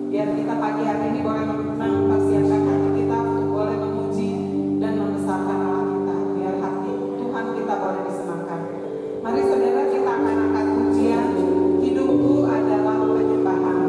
Biar kita pagi hari ini boleh mempersiapkan hati kita untuk boleh memuji dan membesarkan Allah kita. Biar hati Tuhan kita boleh disenangkan. Mari saudara, kita akan angkat pujian Hidupku Adalah Penyembahan.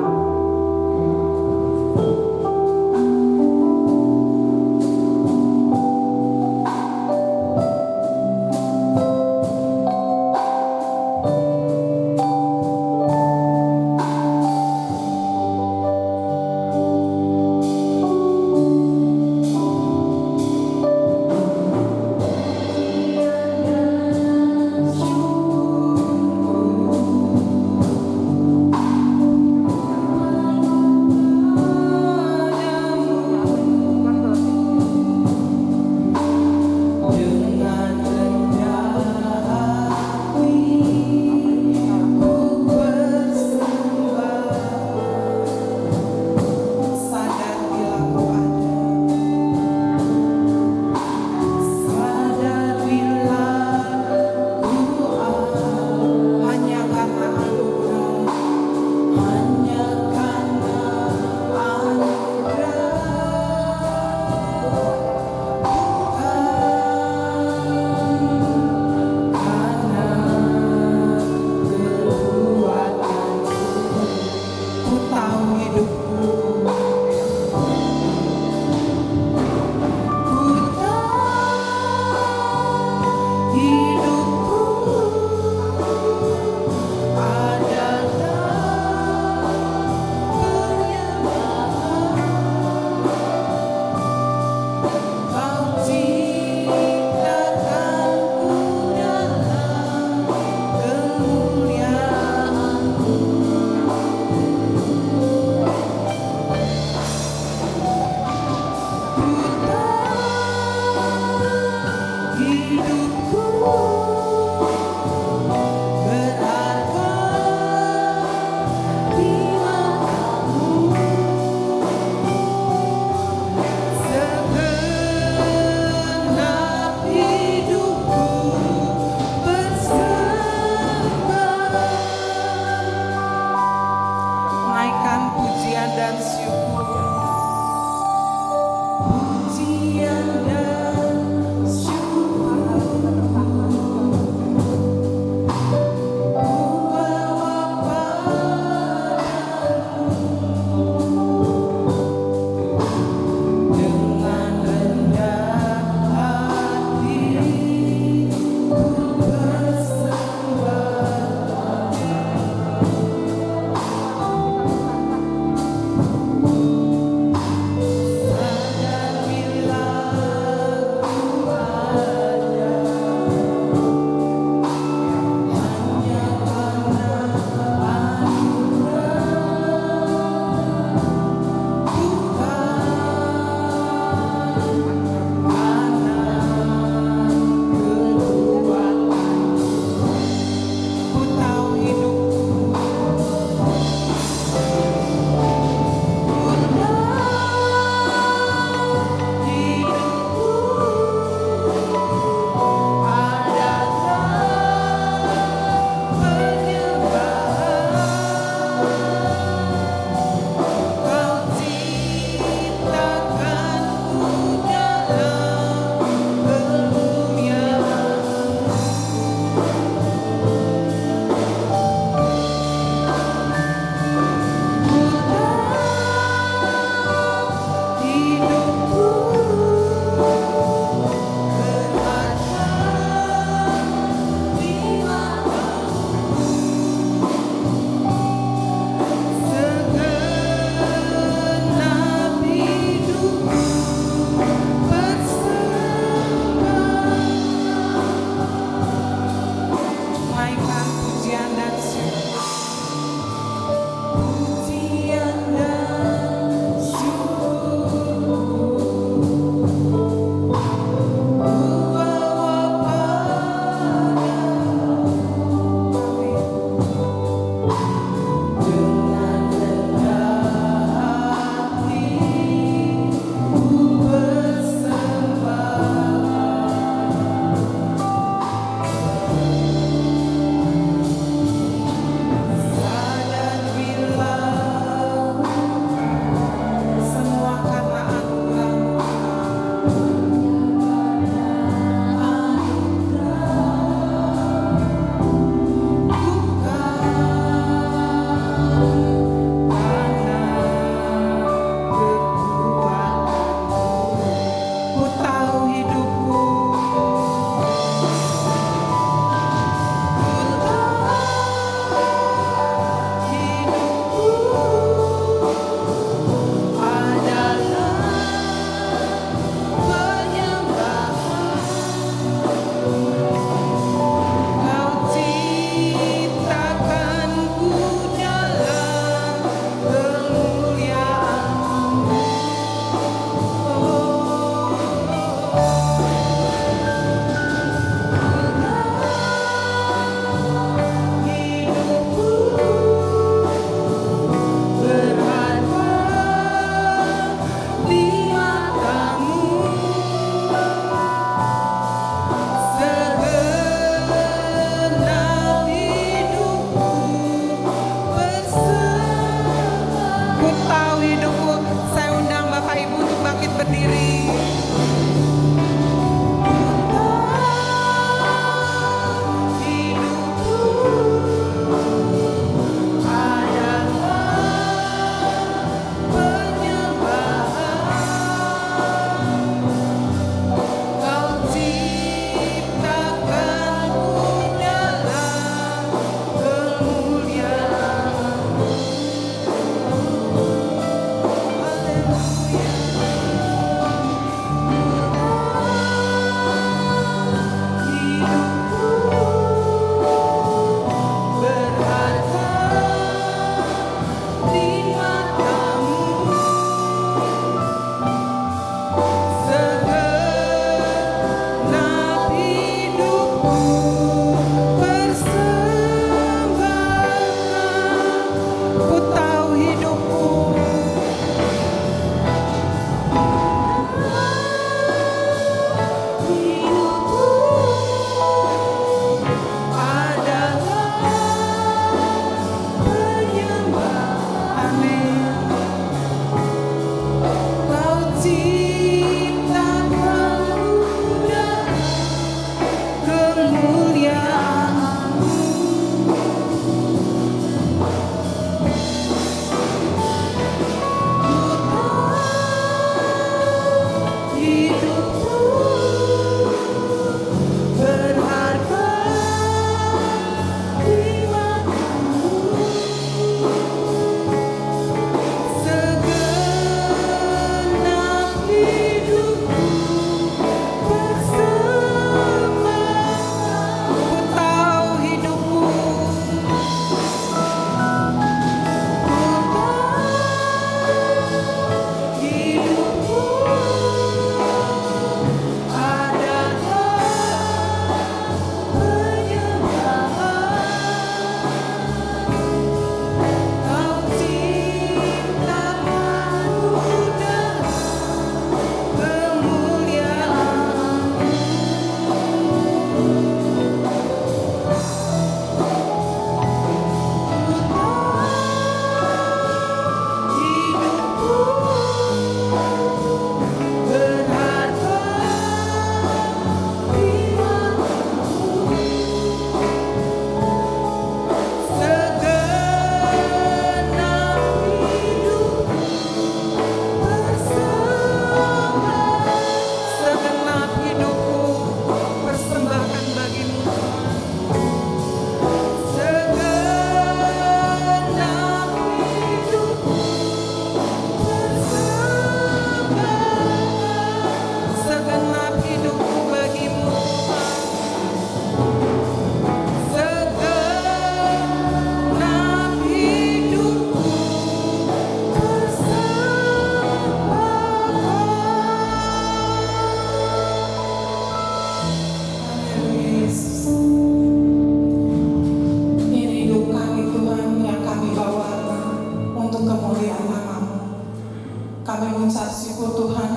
Kami mengucap syukur Tuhan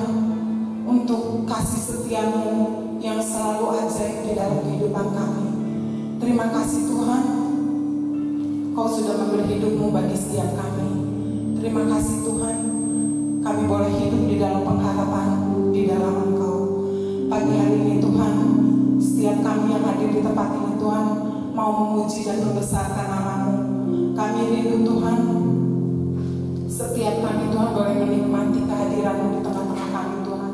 untuk kasih setia-Mu yang selalu ajaib di dalam kehidupan kami. Terima kasih Tuhan, Kau sudah memberi hidup-Mu bagi setiap kami. Terima kasih Tuhan, kami boleh hidup di dalam pengharapan, di dalam Engkau. Pagi hari ini Tuhan, setiap kami yang hadir di tempat ini Tuhan, mau memuji dan membesarkan nama-Mu. Kami rindu Tuhan, setiap kami Tuhan boleh menikmati kehadiran-Mu di tengah-tengah kami Tuhan.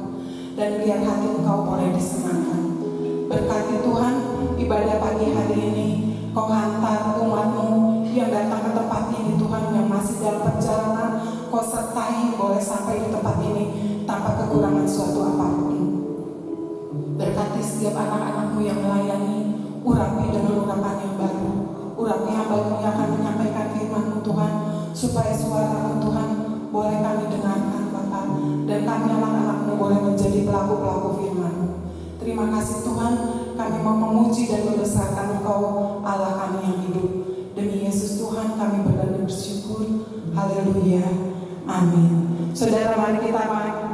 Dan biar hati Engkau boleh disenangkan. Berkati Tuhan, ibadah pagi hari ini, Kau hantar umat-Mu yang datang ke tempat ini Tuhan, yang masih dalam perjalanan, Kau sertai boleh sampai di tempat ini tanpa kekurangan suatu apapun. Berkati setiap anak-anak-Mu yang melayani, urapi dengan urapan yang baru. Urapi hamba-Mu yang akan menyampaikan firman-Mu Tuhan, supaya suara-Mu Tuhan boleh kami dengarkan Bapa, dan kami anak-anak-Mu boleh menjadi pelaku-pelaku firman-Mu. Terima kasih Tuhan, kami mau memuji dan membesarkan Engkau, Allah kami yang hidup. Demi Yesus Tuhan kami berdoa bersyukur. Haleluya. Amin. Saudara, mari kita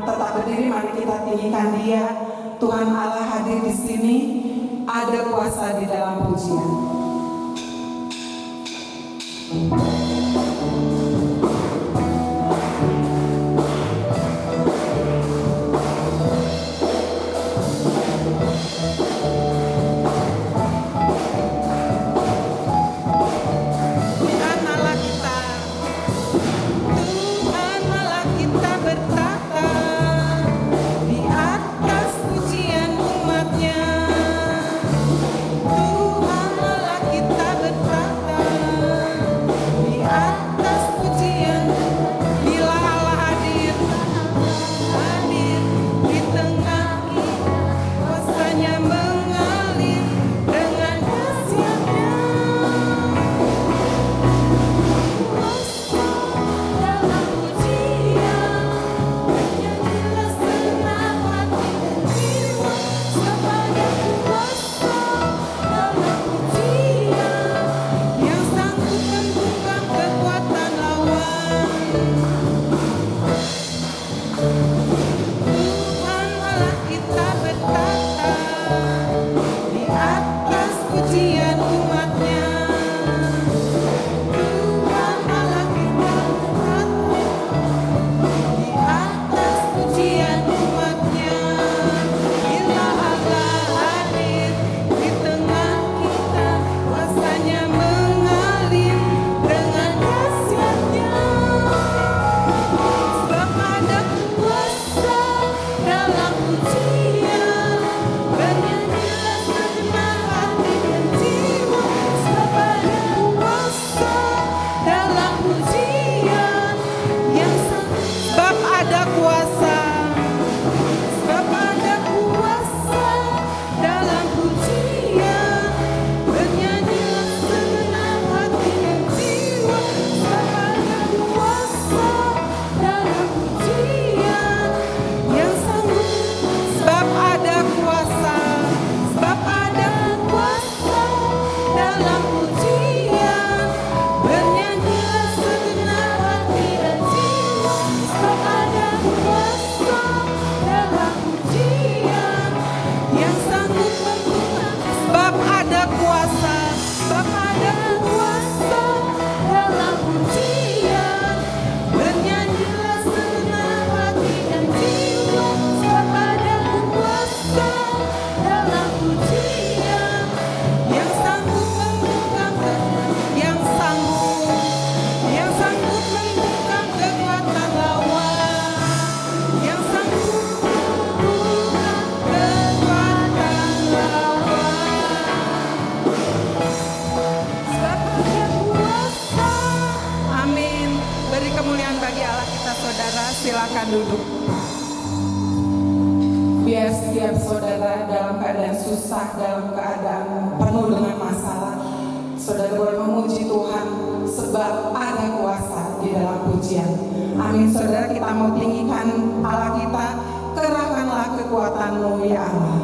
tetap berdiri, mari kita tinggikan Dia. Tuhan Allah hadir di sini, ada kuasa di dalam pujian. Silakan duduk. Biar setiap saudara dalam keadaan susah, dalam keadaan penuh dengan masalah, saudara boleh memuji Tuhan sebab ada kuasa di dalam pujian. Amin. Saudara, kita mau tinggikan Allah kita, kerahkanlah kekuatan-Mu ya Allah.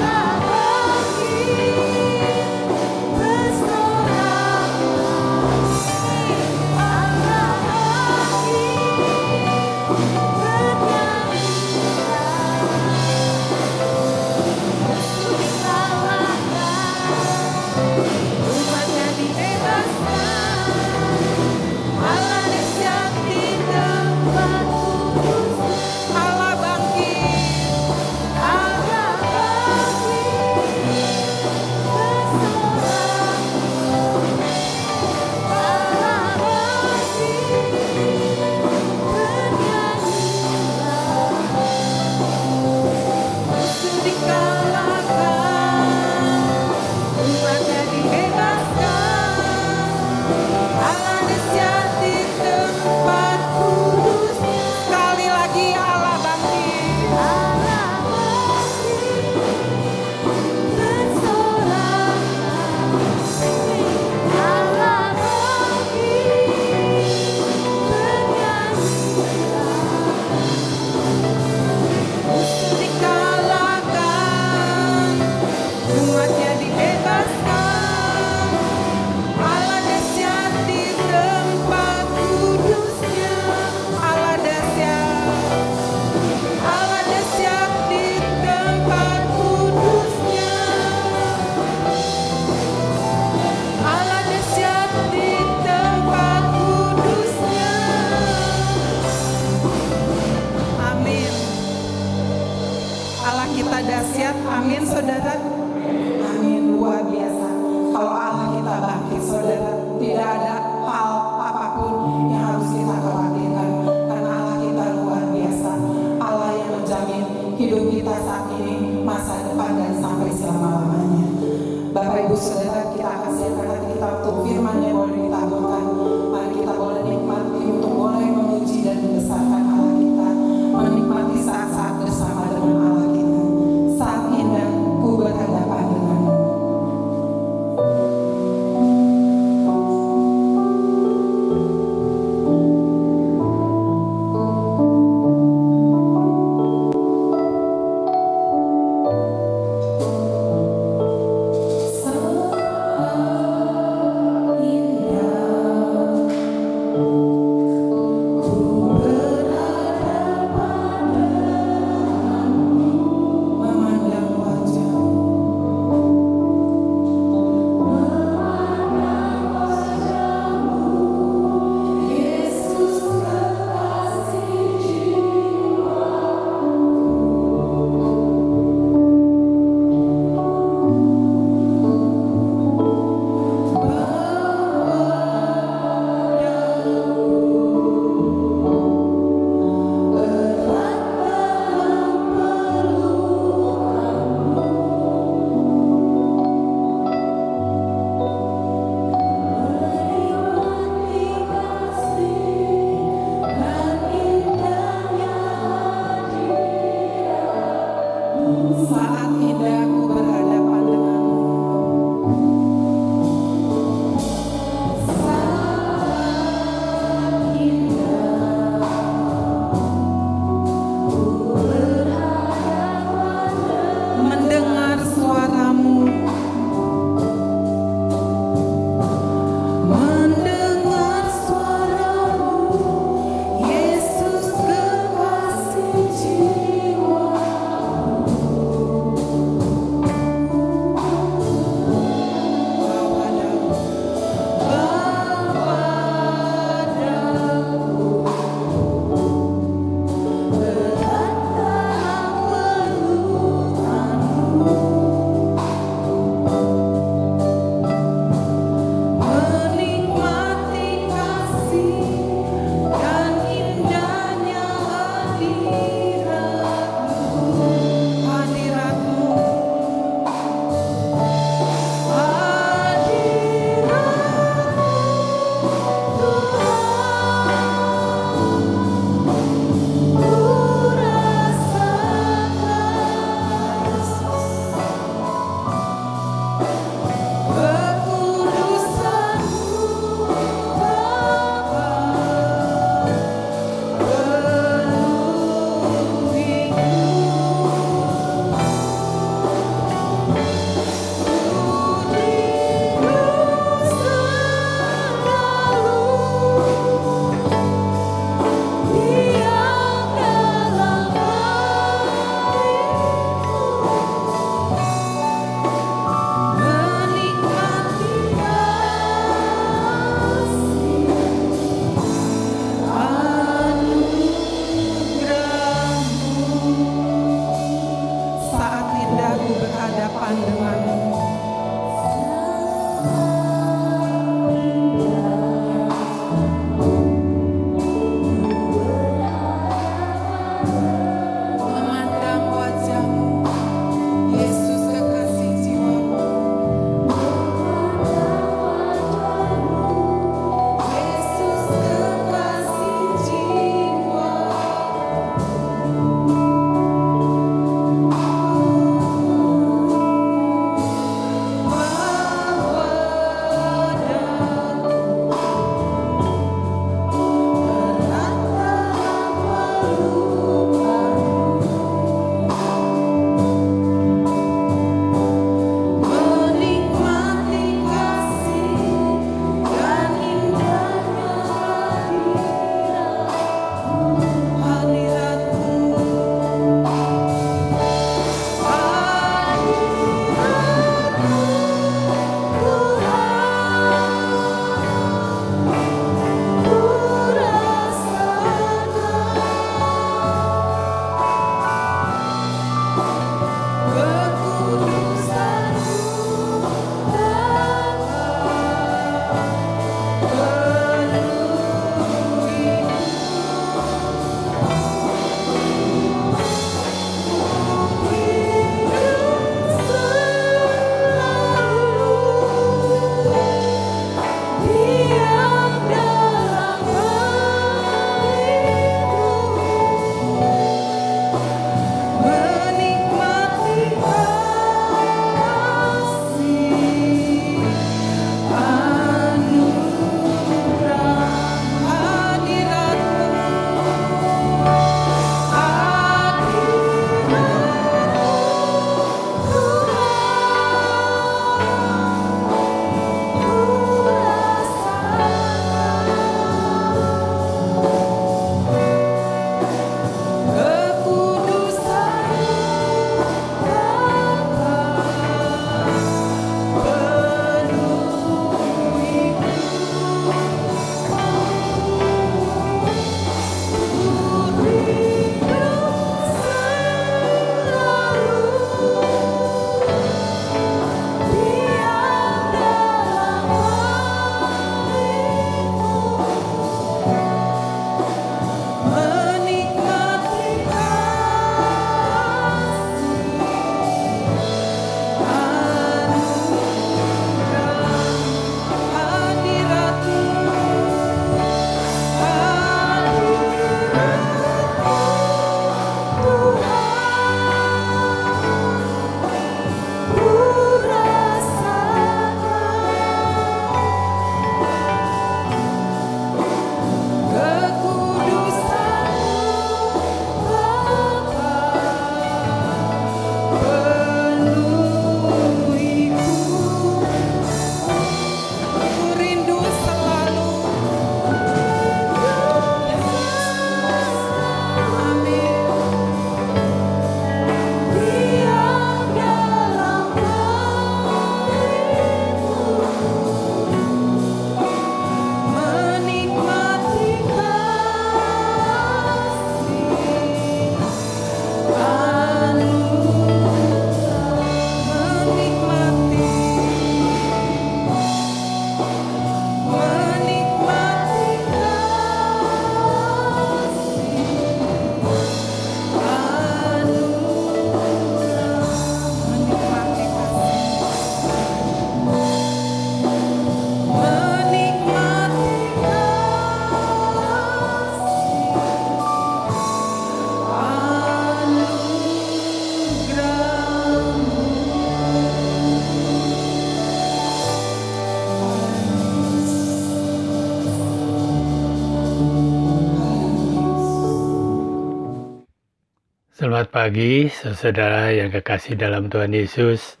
Selamat pagi, saudara yang kekasih dalam Tuhan Yesus.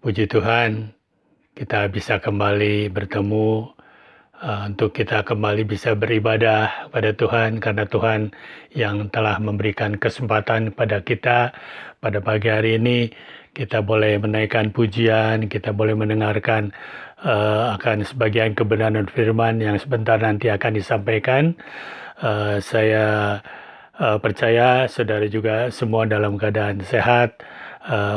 Puji Tuhan, kita bisa kembali bertemu untuk kita kembali bisa beribadah pada Tuhan, karena Tuhan yang telah memberikan kesempatan pada kita pada pagi hari ini. Kita boleh menaikkan pujian, kita boleh mendengarkan akan sebagian kebenaran firman yang sebentar nanti akan disampaikan. Saya percaya saudara juga semua dalam keadaan sehat,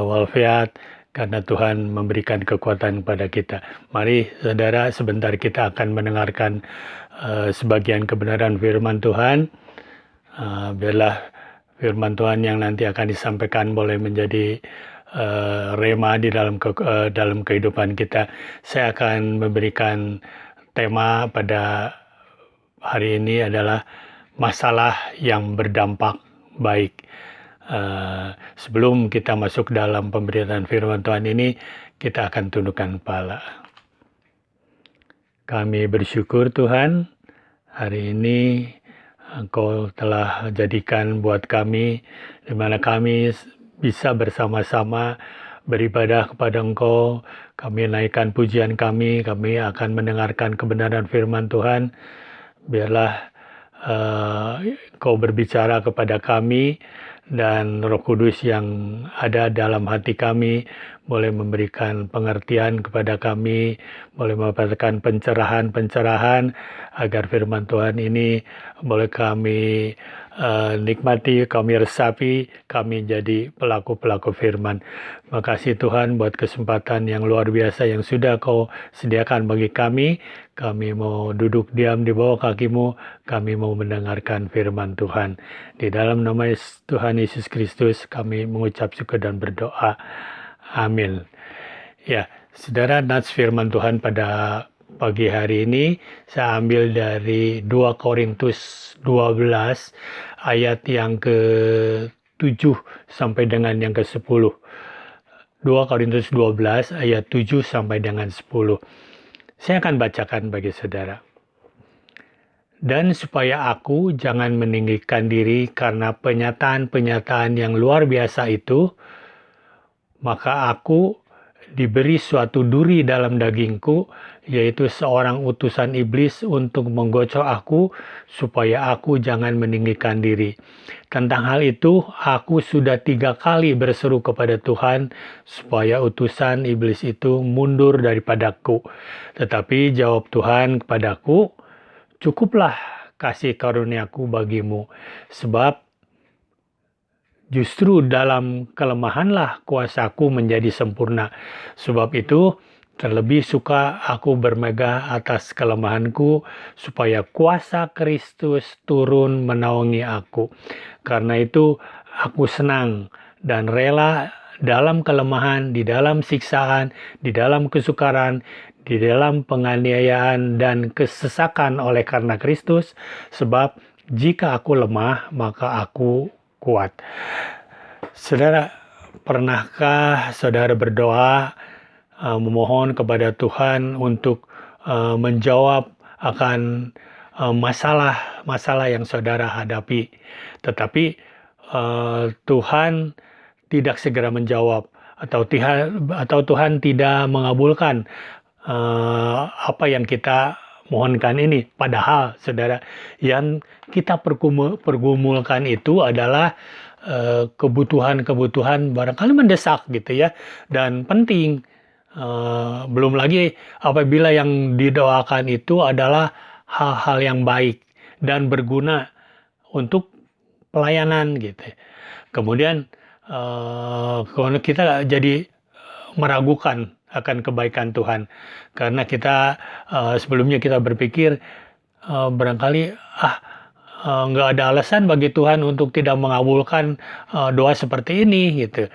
walafiat, karena Tuhan memberikan kekuatan kepada kita. Mari saudara, sebentar kita akan mendengarkan sebagian kebenaran firman Tuhan. Biarlah firman Tuhan yang nanti akan disampaikan boleh menjadi rema di dalam kehidupan kita. Saya akan memberikan tema pada hari ini adalah masalah yang berdampak baik. Sebelum kita masuk dalam pemberitaan firman Tuhan ini, kita akan tundukkan kepala. Kami bersyukur Tuhan, hari ini Engkau telah jadikan buat kami, di mana kami bisa bersama-sama beribadah kepada Engkau. Kami naikkan pujian kami akan mendengarkan kebenaran firman Tuhan. Biarlah Kau berbicara kepada kami, dan Roh Kudus yang ada dalam hati kami boleh memberikan pengertian kepada kami, boleh memberikan pencerahan agar firman Tuhan ini boleh kami nikmati, kami resapi, kami jadi pelaku-pelaku firman. Makasih Tuhan buat kesempatan yang luar biasa yang sudah Kau sediakan bagi kami. Kami mau duduk diam di bawah kaki-Mu, kami mau mendengarkan firman Tuhan. Di dalam nama Tuhan Yesus Kristus kami mengucap syukur dan berdoa. Amin. Ya, saudara, nats firman Tuhan pada pagi hari ini saya ambil dari 2 Korintus 12 ayat yang ke-7 sampai dengan yang ke-10. 2 Korintus 12 ayat 7 sampai dengan 10. Saya akan bacakan bagi saudara. Dan supaya aku jangan meninggikan diri karena penyataan-penyataan yang luar biasa itu, maka aku diberi suatu duri dalam dagingku, yaitu seorang utusan iblis untuk menggocok aku, supaya aku jangan meninggikan diri. Tentang hal itu, aku sudah 3 kali berseru kepada Tuhan, supaya utusan iblis itu mundur daripadaku. Tetapi jawab Tuhan kepadaku, cukuplah kasih karuniaku bagimu, sebab justru dalam kelemahanlah kuasaku menjadi sempurna. Sebab itu, terlebih suka aku bermegah atas kelemahanku, supaya kuasa Kristus turun menaungi aku. Karena itu, aku senang dan rela dalam kelemahan, di dalam siksaan, di dalam kesukaran, di dalam penganiayaan dan kesesakan oleh karena Kristus. Sebab jika aku lemah, maka aku kuat. Saudara, pernahkah saudara berdoa memohon kepada Tuhan untuk menjawab akan masalah-masalah yang saudara hadapi, tetapi Tuhan tidak segera menjawab, atau Tuhan tidak mengabulkan apa yang kita mohonkan ini? Padahal saudara, yang kita pergumulkan itu adalah kebutuhan-kebutuhan barangkali mendesak gitu ya, dan penting. Belum lagi apabila yang didoakan itu adalah hal-hal yang baik dan berguna untuk pelayanan gitu. Kemudian kita jadi meragukan akan kebaikan Tuhan, karena kita sebelumnya kita berpikir barangkali nggak ada alasan bagi Tuhan untuk tidak mengabulkan doa seperti ini gitu.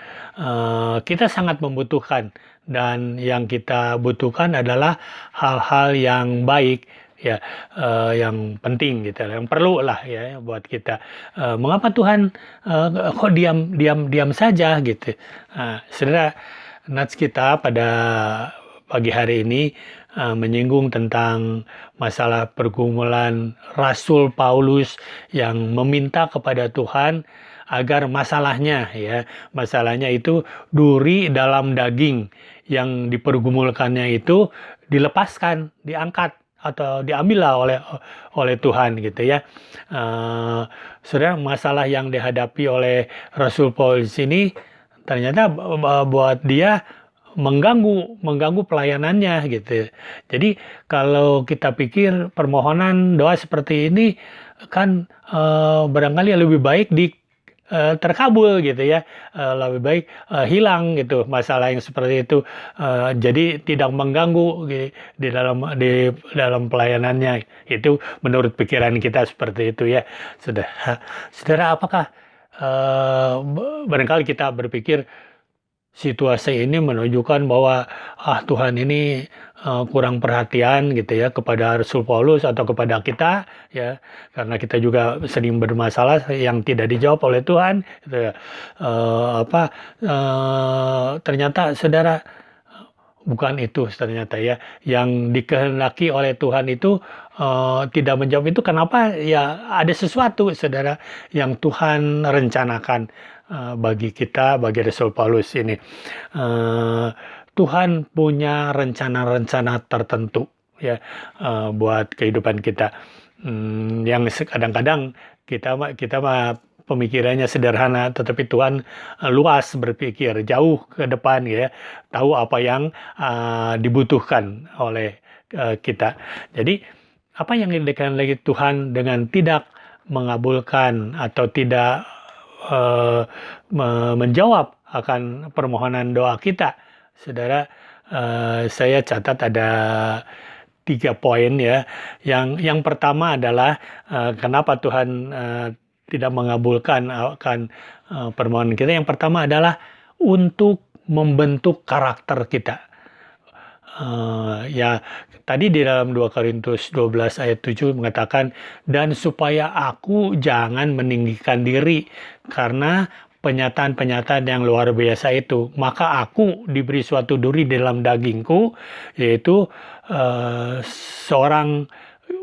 Kita sangat membutuhkan, dan yang kita butuhkan adalah hal-hal yang baik ya, yang penting gitu, yang perlu lah ya buat kita. Mengapa Tuhan kok diam saja gitu? Saudara, nats kita pada pagi hari ini menyinggung tentang masalah pergumulan Rasul Paulus yang meminta kepada Tuhan agar masalahnya itu duri dalam daging yang dipergumulkannya itu dilepaskan, diangkat atau diambillah oleh Tuhan gitu ya. Saudara, masalah yang dihadapi oleh Rasul Paulus ini ternyata buat dia mengganggu pelayanannya gitu. Jadi kalau kita pikir permohonan doa seperti ini kan barangkali lebih baik terkabul gitu ya, lebih baik hilang gitu masalah yang seperti itu, jadi tidak mengganggu di dalam pelayanannya. Itu menurut pikiran kita seperti itu ya. Saudara, apakah barangkali kita berpikir situasi ini menunjukkan bahwa Tuhan ini kurang perhatian gitu ya kepada Rasul Paulus atau kepada kita ya, karena kita juga sering bermasalah yang tidak dijawab oleh Tuhan gitu ya. Ternyata saudara, bukan itu ternyata ya yang dikehendaki oleh Tuhan itu tidak menjawab itu. Kenapa? Ya ada sesuatu saudara yang Tuhan rencanakan bagi kita, bagi Rasul Paulus ini. Tuhan punya rencana-rencana tertentu ya buat kehidupan kita, yang kadang-kadang kita mah pemikirannya sederhana, tetapi Tuhan luas berpikir jauh ke depan ya, tahu apa yang dibutuhkan oleh kita. Jadi apa yang dikehendaki Tuhan dengan tidak mengabulkan atau tidak menjawab akan permohonan doa kita, saudara, saya catat ada 3 poin ya. Yang pertama adalah kenapa Tuhan tidak mengabulkan akan permohonan kita. Yang pertama adalah untuk membentuk karakter kita. Ya tadi di dalam 2 Korintus 12 ayat 7 mengatakan, dan supaya aku jangan meninggikan diri karena penyataan-penyataan yang luar biasa itu, maka aku diberi suatu duri dalam dagingku, yaitu seorang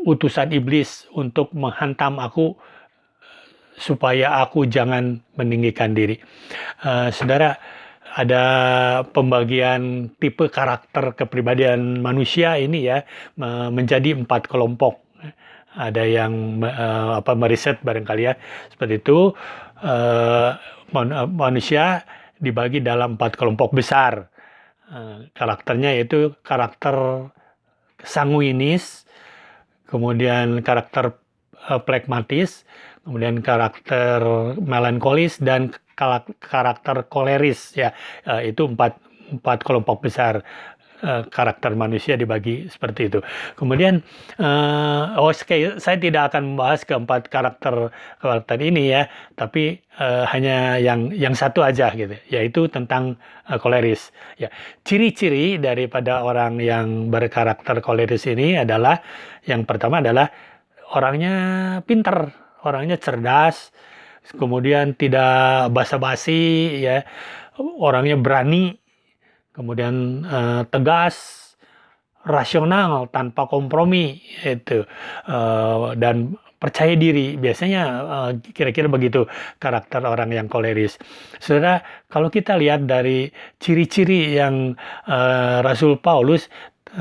utusan iblis untuk menghantam aku supaya aku jangan meninggikan diri. Saudara, ada pembagian tipe karakter kepribadian manusia ini ya menjadi 4 kelompok. Ada yang meriset barangkali ya seperti itu. Manusia dibagi dalam 4 kelompok besar. Karakternya yaitu karakter sanguinis, kemudian karakter plekmatis, kemudian karakter melankolis, dan karakter koleris ya. Itu empat kelompok besar karakter manusia dibagi seperti itu. Kemudian saya tidak akan membahas keempat karakter ini ya, tapi hanya yang satu aja gitu, yaitu tentang koleris ya. Ciri-ciri daripada orang yang berkarakter koleris ini adalah, yang pertama adalah orangnya pintar, orangnya cerdas, kemudian tidak basa-basi ya, orangnya berani, kemudian tegas, rasional, tanpa kompromi itu, dan percaya diri. Biasanya kira-kira begitu karakter orang yang koleris. Saudara, kalau kita lihat dari ciri-ciri yang Rasul Paulus,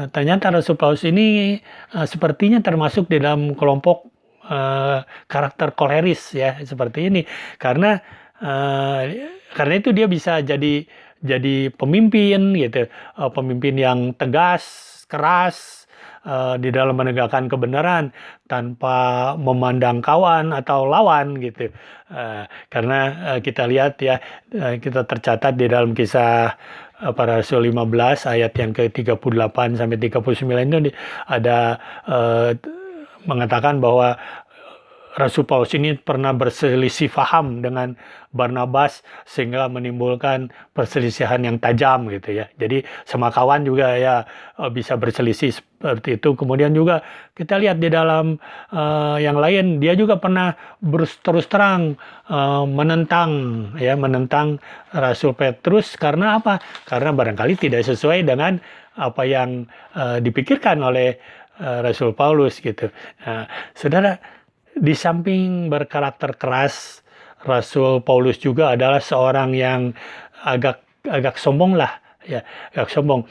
ternyata Rasul Paulus ini sepertinya termasuk di dalam kelompok karakter koleris ya, seperti ini, karena itu dia bisa jadi pemimpin gitu, pemimpin yang tegas, keras di dalam menegakkan kebenaran tanpa memandang kawan atau lawan gitu. Karena kita lihat ya, kita tercatat di dalam Kisah Para Rasul 15 ayat yang ke-38 sampai 39 itu ada mengatakan bahwa Rasul Paulus ini pernah berselisih paham dengan Barnabas sehingga menimbulkan perselisihan yang tajam gitu ya. Jadi sama kawan juga ya bisa berselisih seperti itu. Kemudian juga kita lihat di dalam yang lain, dia juga pernah terus terang menentang Rasul Petrus. Karena apa? Karena barangkali tidak sesuai dengan apa yang dipikirkan oleh Rasul Paulus gitu. Saudara, di samping berkarakter keras, Rasul Paulus juga adalah seorang yang agak agak sombong lah, ya, agak sombong.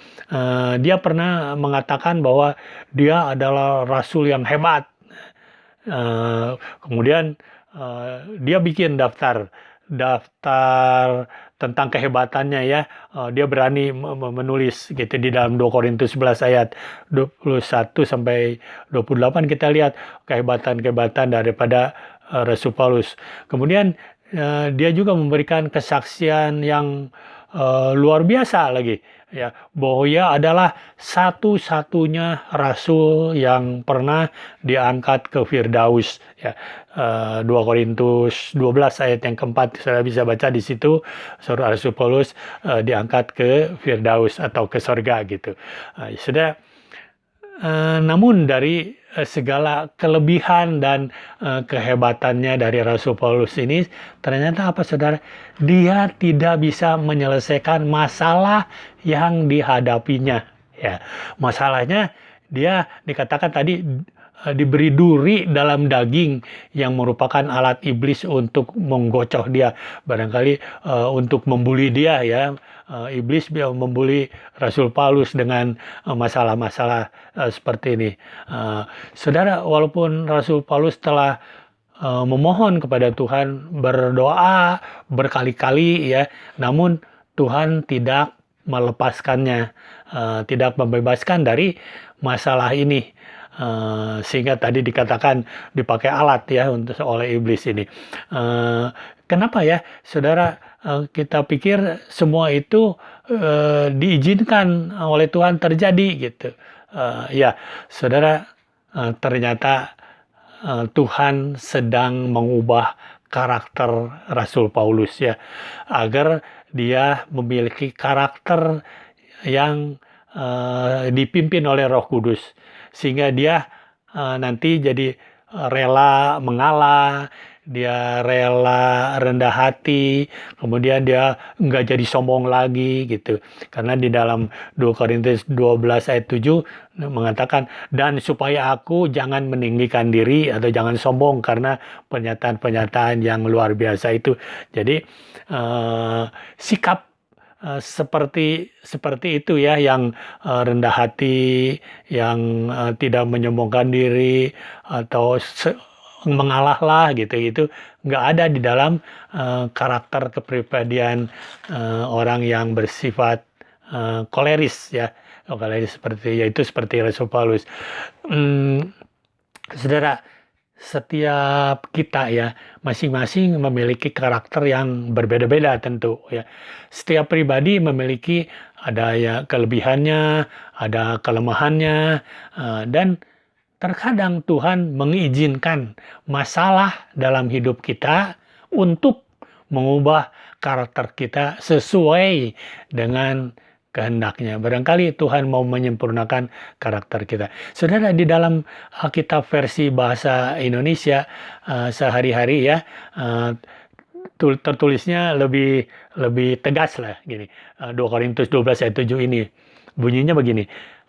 Dia pernah mengatakan bahwa dia adalah rasul yang hebat. Kemudian dia bikin daftar tentang kehebatannya, ya. Dia berani menulis gitu di dalam 2 Korintus 11 ayat 21 sampai 28 kita lihat kehebatan-kehebatan daripada Rasul Paulus. Kemudian dia juga memberikan kesaksian yang luar biasa lagi, ya, bahwa ia adalah satu-satunya rasul yang pernah diangkat ke Firdaus, ya. 2 Korintus 12 ayat yang keempat, saudara bisa baca di situ, Rasul Paulus diangkat ke Firdaus atau ke sorga gitu. Saudara, namun dari segala kelebihan dan kehebatannya dari Rasul Paulus ini, ternyata apa, saudara? Dia tidak bisa menyelesaikan masalah yang dihadapinya. Ya, masalahnya dia dikatakan tadi diberi duri dalam daging yang merupakan alat iblis untuk menggocoh dia, barangkali untuk membuli dia, ya. Iblis membuli Rasul Paulus dengan masalah-masalah seperti ini. Saudara, walaupun Rasul Paulus telah memohon kepada Tuhan, berdoa berkali-kali, ya, namun Tuhan tidak melepaskannya, tidak membebaskan dari masalah ini. Sehingga tadi dikatakan dipakai alat, ya, oleh iblis ini. Kenapa, ya, saudara? Kita pikir semua itu diizinkan oleh Tuhan terjadi gitu. Ya, saudara, ternyata Tuhan sedang mengubah karakter Rasul Paulus, ya, agar dia memiliki karakter yang dipimpin oleh Roh Kudus, sehingga dia nanti jadi rela mengalah, dia rela rendah hati, kemudian dia nggak jadi sombong lagi gitu. Karena di dalam 2 Korintus 12 ayat 7 mengatakan, dan supaya aku jangan meninggikan diri atau jangan sombong karena pernyataan-pernyataan yang luar biasa itu. Jadi sikap seperti itu, ya, yang rendah hati, yang tidak menyombongkan diri atau mengalah lah gitu, itu nggak ada di dalam karakter kepribadian orang yang bersifat koleris, ya, koleris seperti Rasul Paulus. Saudara, setiap kita, ya, masing-masing memiliki karakter yang berbeda-beda tentu, ya. Setiap pribadi memiliki ada, ya, kelebihannya, ada kelemahannya, dan terkadang Tuhan mengizinkan masalah dalam hidup kita untuk mengubah karakter kita sesuai dengan kehendaknya. Barangkali Tuhan mau menyempurnakan karakter kita. Saudara, di dalam Alkitab versi bahasa Indonesia sehari-hari, ya, tertulisnya lebih tegas lah gini. 2 Korintus 12 ayat 7 ini bunyinya begini.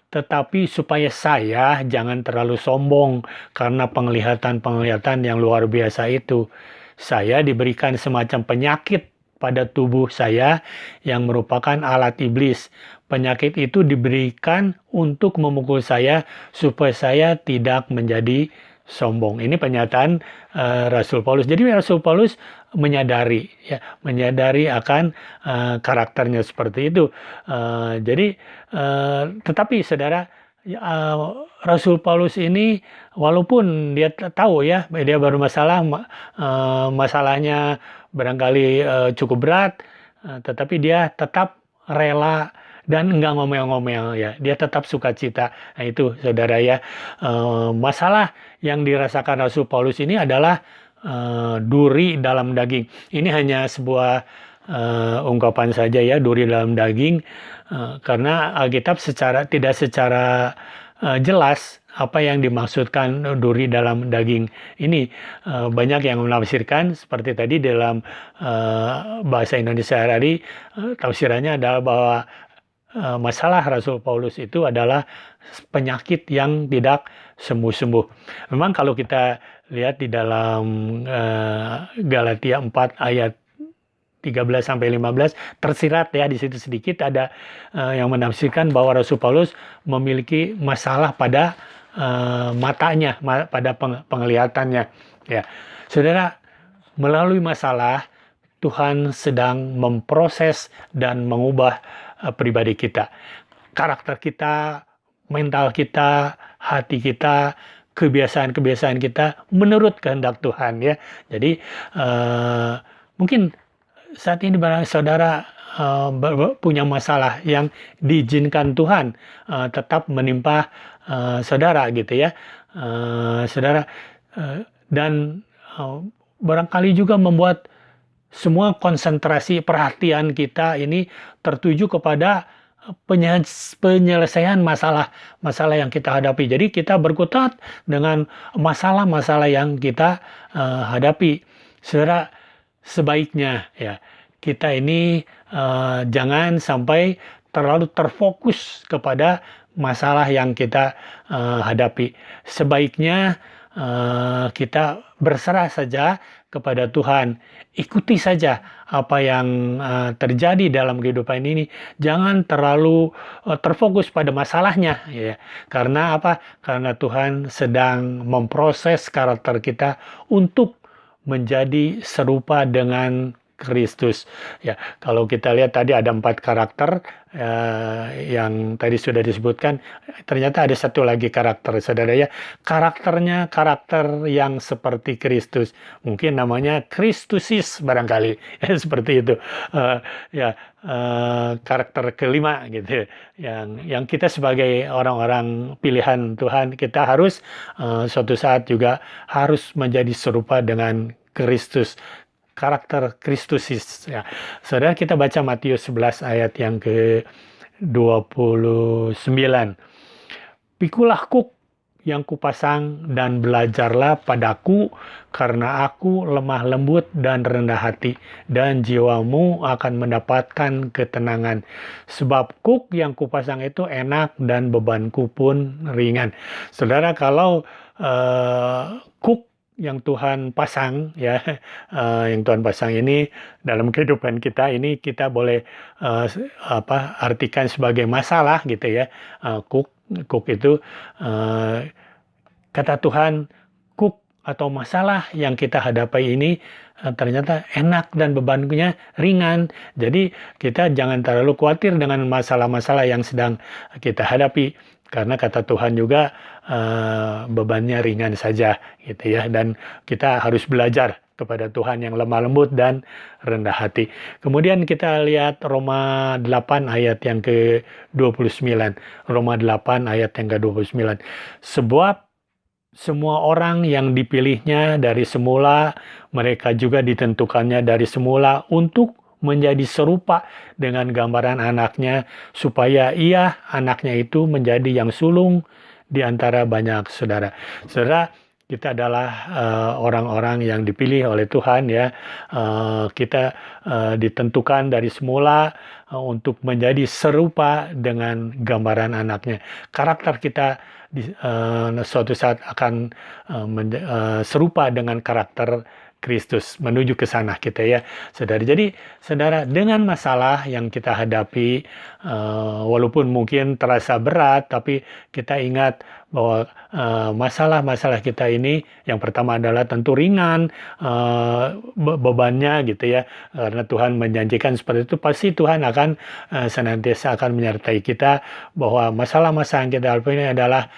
Tetapi supaya saya jangan terlalu sombong karena penglihatan-penglihatan yang luar biasa itu. Saya diberikan semacam penyakit pada tubuh saya yang merupakan alat iblis. Penyakit itu diberikan untuk memukul saya supaya saya tidak menjadi sombong. Ini pernyataan Rasul Paulus. Jadi Rasul Paulus menyadari akan karakternya seperti itu. Tetapi saudara, Rasul Paulus ini walaupun dia tahu, ya, dia bermasalah, masalahnya barangkali cukup berat, tetapi dia tetap rela dan enggak ngomel-ngomel, ya. Dia tetap sukacita. Nah, itu saudara, ya, masalah yang dirasakan Rasul Paulus ini adalah duri dalam daging. Ini hanya sebuah ungkapan saja, ya, duri dalam daging, karena Alkitab tidak secara jelas apa yang dimaksudkan duri dalam daging ini. Banyak yang menafsirkan seperti tadi dalam bahasa Indonesia tadi, tafsirannya adalah bahwa masalah Rasul Paulus itu adalah penyakit yang tidak sembuh-sembuh. Memang kalau kita lihat di dalam Galatia 4 ayat 13 sampai 15 tersirat ya di situ sedikit ada yang menafsirkan bahwa Rasul Paulus memiliki masalah pada matanya, pada penglihatannya. Ya, saudara, melalui masalah Tuhan sedang memproses dan mengubah pribadi kita, karakter kita, mental kita, hati kita, kebiasaan-kebiasaan kita menurut kehendak Tuhan ya. Jadi mungkin saat ini barang saudara punya masalah yang diizinkan Tuhan tetap menimpa saudara gitu ya, saudara, dan barangkali juga membuat semua konsentrasi perhatian kita ini tertuju kepada penyelesaian masalah yang kita hadapi. Jadi kita berkutat dengan masalah-masalah yang kita hadapi. Saudara, sebaiknya ya kita ini jangan sampai terlalu terfokus kepada masalah yang kita hadapi. Sebaiknya kita berserah saja kepada Tuhan. Ikuti saja apa yang terjadi dalam kehidupan ini. Jangan terlalu terfokus pada masalahnya ya. Karena apa? Karena Tuhan sedang memproses karakter kita untuk menjadi serupa dengan Kristus. Ya, kalau kita lihat tadi ada 4 karakter yang tadi sudah disebutkan, ternyata ada satu lagi karakter, saudara ya. Karakternya karakter yang seperti Kristus. Mungkin namanya Kristusis barangkali, ya, seperti itu. Karakter kelima gitu. Yang kita sebagai orang-orang pilihan Tuhan, kita harus suatu saat juga harus menjadi serupa dengan Kristus. Karakter Kristusis ya. Saudara, kita baca Matius 11 ayat yang ke-29. Pikulah kuk yang kupasang dan belajarlah padaku, karena aku lemah lembut dan rendah hati, dan jiwamu akan mendapatkan ketenangan. Sebab kuk yang kupasang itu enak dan bebanku pun ringan. Saudara, kalau kuk yang Tuhan pasang ya, yang Tuhan pasang ini dalam kehidupan kita ini kita boleh artikan sebagai masalah gitu ya. Kuk itu kata Tuhan, kuk atau masalah yang kita hadapi ini ternyata enak dan bebannya ringan. Jadi kita jangan terlalu khawatir dengan masalah-masalah yang sedang kita hadapi. Karena kata Tuhan juga bebannya ringan saja gitu ya, dan kita harus belajar kepada Tuhan yang lemah lembut dan rendah hati. Kemudian kita lihat Roma 8 ayat yang ke-29. Roma 8 ayat yang ke-29. Sebab semua orang yang dipilihnya dari semula, mereka juga ditentukannya dari semula untuk menjadi serupa dengan gambaran anaknya, supaya ia, anaknya itu, menjadi yang sulung di antara banyak saudara. Saudara, kita adalah orang-orang yang dipilih oleh Tuhan ya. Kita ditentukan dari semula untuk menjadi serupa dengan gambaran anaknya. Karakter kita suatu saat akan serupa dengan karakter Kristus, menuju ke sana kita ya, saudara. Jadi saudara, dengan masalah yang kita hadapi, walaupun mungkin terasa berat, tapi kita ingat bahwa masalah-masalah kita ini yang pertama adalah tentu ringan bebannya gitu ya, karena Tuhan menjanjikan seperti itu. Pasti Tuhan akan senantiasa akan menyertai kita, bahwa masalah-masalah yang kita hadapi ini adalah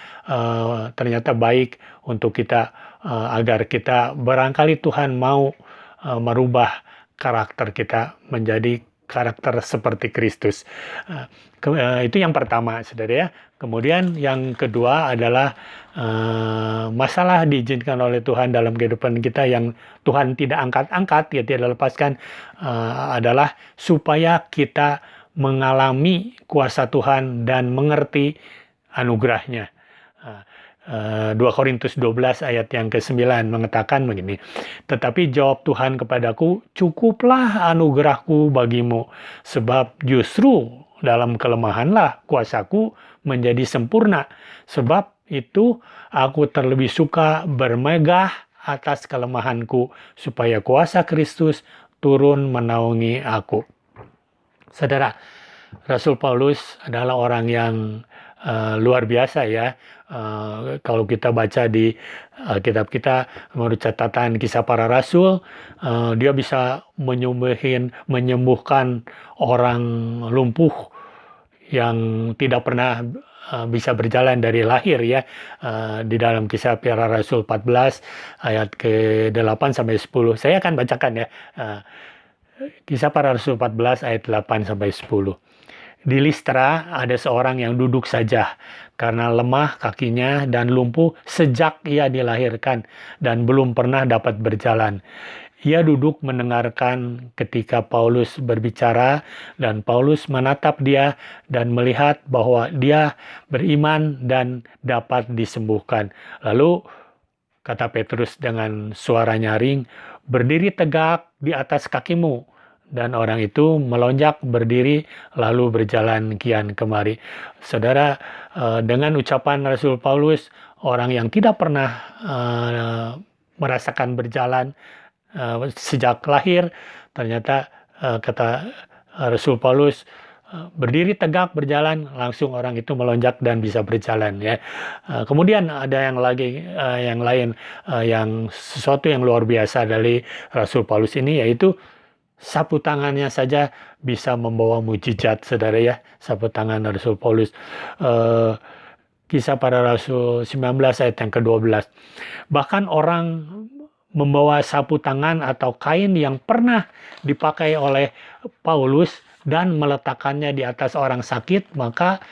ternyata baik untuk kita, agar kita barangkali Tuhan mau merubah karakter kita menjadi karakter seperti Kristus. Itu yang pertama, saudara ya. Kemudian yang kedua adalah masalah diizinkan oleh Tuhan dalam kehidupan kita yang Tuhan tidak angkat-angkat, ya tidak lepaskan, adalah supaya kita mengalami kuasa Tuhan dan mengerti anugerahnya. 2 Korintus 12 ayat yang ke-9 mengatakan begini, tetapi jawab Tuhan kepadaku, cukuplah anugerahku bagimu, sebab justru dalam kelemahanlah kuasaku menjadi sempurna. Sebab itu aku terlebih suka bermegah atas kelemahanku, supaya kuasa Kristus turun menaungi aku. Saudara, Rasul Paulus adalah orang yang luar biasa ya. Kalau kita baca di kitab kita menurut catatan Kisah Para Rasul, dia bisa menyembuhkan orang lumpuh yang tidak pernah bisa berjalan dari lahir ya. Di dalam Kisah Para Rasul 14 ayat ke-8 sampai 10. Saya akan bacakan ya. Kisah Para Rasul 14 ayat 8 sampai 10. Di Listra ada seorang yang duduk saja karena lemah kakinya dan lumpuh sejak ia dilahirkan dan belum pernah dapat berjalan. Ia duduk mendengarkan ketika Paulus berbicara, dan Paulus menatap dia dan melihat bahwa dia beriman dan dapat disembuhkan. Lalu kata Petrus dengan suara nyaring, "Berdiri tegak di atas kakimu." Dan orang itu melonjak berdiri lalu berjalan kian kemari. Saudara, dengan ucapan Rasul Paulus, orang yang tidak pernah merasakan berjalan sejak lahir, ternyata kata Rasul Paulus, berdiri tegak berjalan, langsung orang itu melonjak dan bisa berjalan ya. Kemudian ada yang lain yang sesuatu yang luar biasa dari Rasul Paulus ini, yaitu sapu tangannya saja bisa membawa mujizat, saudara ya. Sapu tangan Rasul Paulus. Kisah Para Rasul 19 ayat yang ke-12. Bahkan orang membawa sapu tangan atau kain yang pernah dipakai oleh Paulus dan meletakkannya di atas orang sakit, maka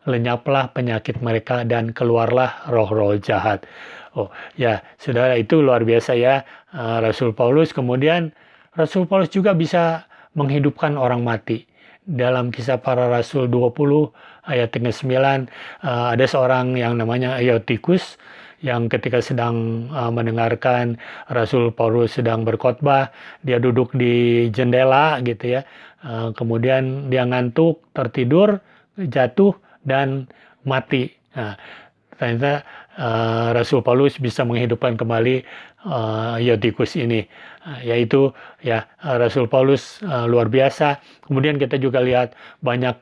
lenyaplah penyakit mereka dan keluarlah roh-roh jahat. Oh ya, saudara, itu luar biasa ya, Rasul Paulus. Kemudian Rasul Paulus juga bisa menghidupkan orang mati. Dalam Kisah Para Rasul 20 ayat 9, ada seorang yang namanya Eutikus yang ketika sedang mendengarkan Rasul Paulus sedang berkhotbah, dia duduk di jendela gitu ya. Kemudian dia ngantuk, tertidur, jatuh dan mati. Nah, ternyata Rasul Paulus bisa menghidupkan kembali Eutikus ini, yaitu ya Rasul Paulus luar biasa. Kemudian kita juga lihat banyak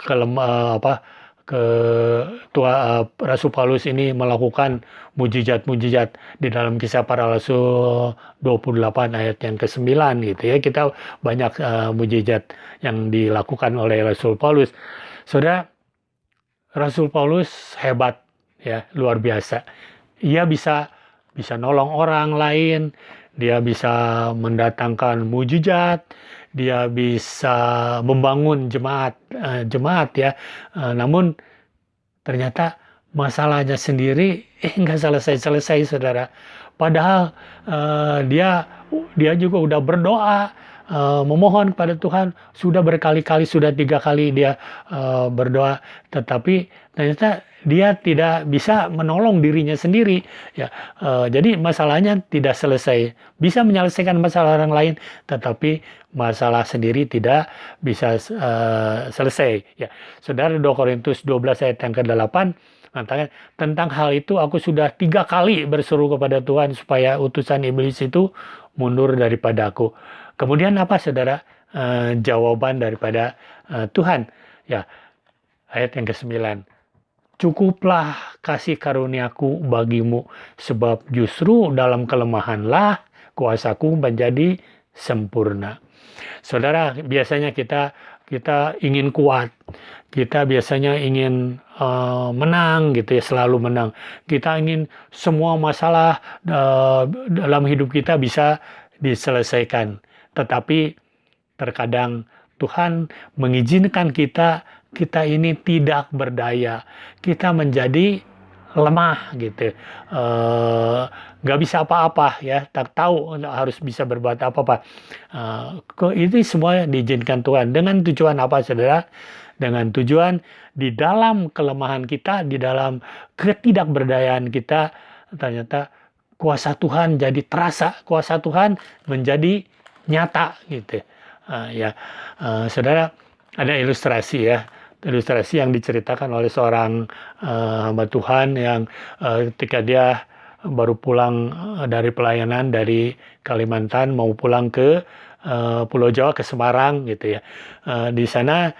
Rasul Paulus ini melakukan mujizat-mujizat di dalam Kisah Para Rasul 28 ayat yang ke-9 gitu ya. Kita banyak mujizat yang dilakukan oleh Rasul Paulus. Saudara, Rasul Paulus hebat ya, luar biasa. Ia bisa nolong orang lain, dia bisa mendatangkan mujizat, dia bisa membangun jemaat ya. Namun ternyata masalahnya sendiri nggak selesai, saudara. Padahal dia juga udah berdoa, memohon kepada Tuhan, sudah berkali-kali, sudah 3 kali dia berdoa, tetapi ternyata dia tidak bisa menolong dirinya sendiri ya. Jadi masalahnya tidak selesai. Bisa menyelesaikan masalah orang lain, tetapi masalah sendiri tidak bisa selesai ya. Saudara, 2 Korintus 12 ayat yang ke-8 mengatakan, tentang hal itu aku sudah 3 kali berseru kepada Tuhan supaya utusan iblis itu mundur daripada aku. Kemudian apa, saudara? Jawaban daripada Tuhan ya, ayat yang ke-9. Cukuplah kasih karuniaku bagimu, sebab justru dalam kelemahanlah kuasaku menjadi sempurna. Saudara, biasanya kita ingin kuat, kita biasanya ingin menang gitu ya, selalu menang. Kita ingin semua masalah dalam hidup kita bisa diselesaikan. Tetapi terkadang Tuhan mengizinkan kita ini tidak berdaya, kita menjadi lemah gitu, nggak bisa apa-apa ya, tak tahu harus bisa berbuat apa-apa. Itu semua diizinkan Tuhan. Dengan tujuan apa, saudara? Dengan tujuan di dalam kelemahan kita, di dalam ketidakberdayaan kita, ternyata kuasa Tuhan jadi terasa, kuasa Tuhan menjadi nyata gitu. Saudara, ada ilustrasi ya. ilustrasi yang diceritakan oleh seorang hamba Tuhan yang ketika dia baru pulang dari pelayanan dari Kalimantan mau pulang ke Pulau Jawa ke Semarang gitu ya. Di sana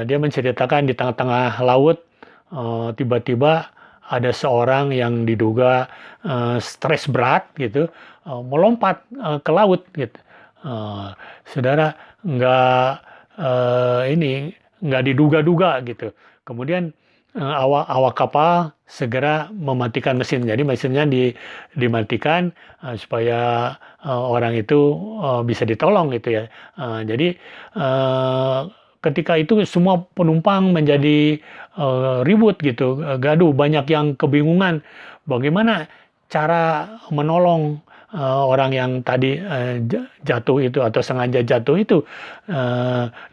dia menceritakan di tengah-tengah laut tiba-tiba ada seorang yang diduga stres berat gitu melompat ke laut gitu. Saudara nggak diduga-duga gitu. Kemudian awak kapal segera mematikan mesin. Jadi mesinnya dimatikan supaya orang itu bisa ditolong gitu ya. Jadi ketika itu semua penumpang menjadi ribut gitu, gaduh, banyak yang kebingungan bagaimana cara menolong orang yang tadi jatuh itu atau sengaja jatuh itu,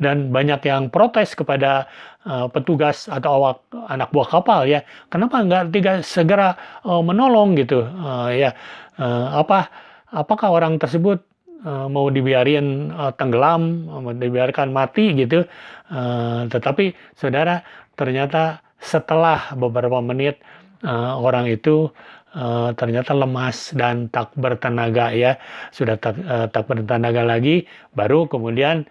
dan banyak yang protes kepada petugas atau anak buah kapal ya, kenapa nggak segera menolong gitu. Apakah orang tersebut mau dibiarin tenggelam, mau dibiarkan mati gitu. Tetapi saudara, ternyata setelah beberapa menit orang itu ternyata lemas dan tak bertenaga ya, sudah tak bertenaga lagi. Baru kemudian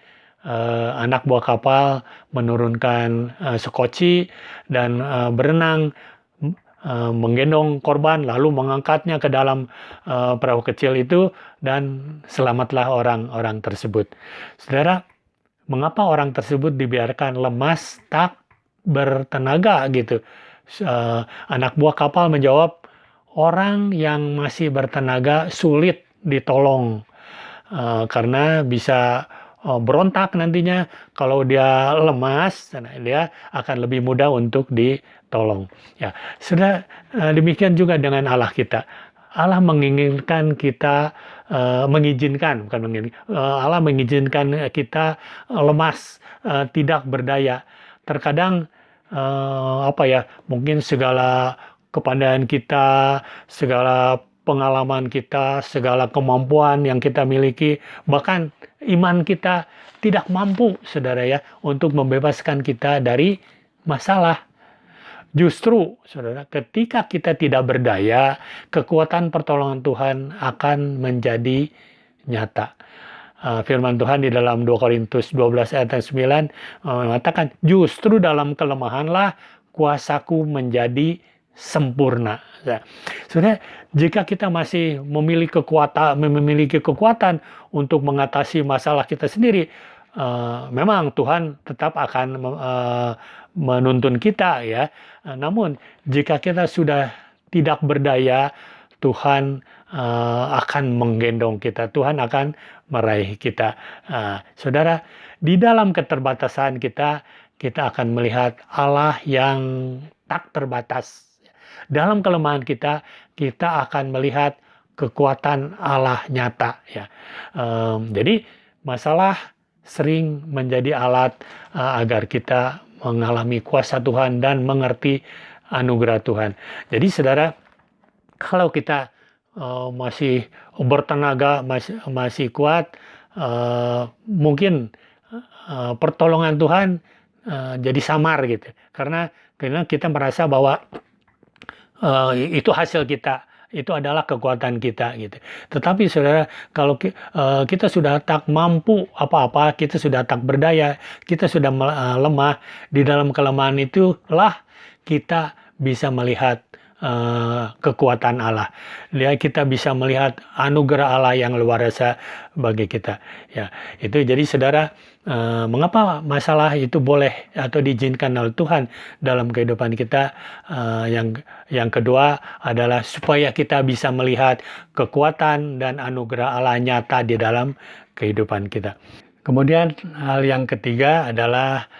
anak buah kapal menurunkan sekoci dan berenang menggendong korban lalu mengangkatnya ke dalam perahu kecil itu dan selamatlah orang-orang tersebut. Saudara, mengapa orang tersebut dibiarkan lemas tak bertenaga gitu? Anak buah kapal menjawab, orang yang masih bertenaga sulit ditolong karena bisa berontak nantinya. Kalau dia lemas, dia akan lebih mudah untuk ditolong. Ya, sudah demikian juga dengan Allah kita. Allah menginginkan kita Allah mengizinkan kita lemas, tidak berdaya. Terkadang mungkin segala kepandaian kita, segala pengalaman kita, segala kemampuan yang kita miliki, bahkan iman kita tidak mampu, saudara ya, untuk membebaskan kita dari masalah. Justru, saudara, ketika kita tidak berdaya, kekuatan pertolongan Tuhan akan menjadi nyata. Firman Tuhan di dalam 2 Korintus 12 ayat 9 mengatakan, justru dalam kelemahanlah kuasaku menjadi sempurna. Saudara, jika kita masih memiliki kekuatan untuk mengatasi masalah kita sendiri, memang Tuhan tetap akan menuntun kita ya. Namun jika kita sudah tidak berdaya, Tuhan akan menggendong kita, Tuhan akan meraih kita. Saudara, di dalam keterbatasan kita akan melihat Allah yang tak terbatas. Dalam kelemahan kita akan melihat kekuatan Allah nyata ya. Jadi masalah sering menjadi alat agar kita mengalami kuasa Tuhan dan mengerti anugerah Tuhan. Jadi saudara, kalau kita masih bertenaga, masih kuat, mungkin pertolongan Tuhan jadi samar gitu. Karena kita merasa bahwa itu hasil kita, itu adalah kekuatan kita gitu. Tetapi saudara, kalau kita sudah tak mampu apa-apa, kita sudah tak berdaya, kita sudah lemah, di dalam kelemahan itulah kita bisa melihat kekuatan Allah. Kita bisa melihat anugerah Allah yang luar biasa bagi kita. Ya, itu jadi saudara, mengapa masalah itu boleh atau diizinkan oleh Tuhan dalam kehidupan kita? Yang kedua adalah supaya kita bisa melihat kekuatan dan anugerah Allah nyata di dalam kehidupan kita. Kemudian hal yang ketiga adalah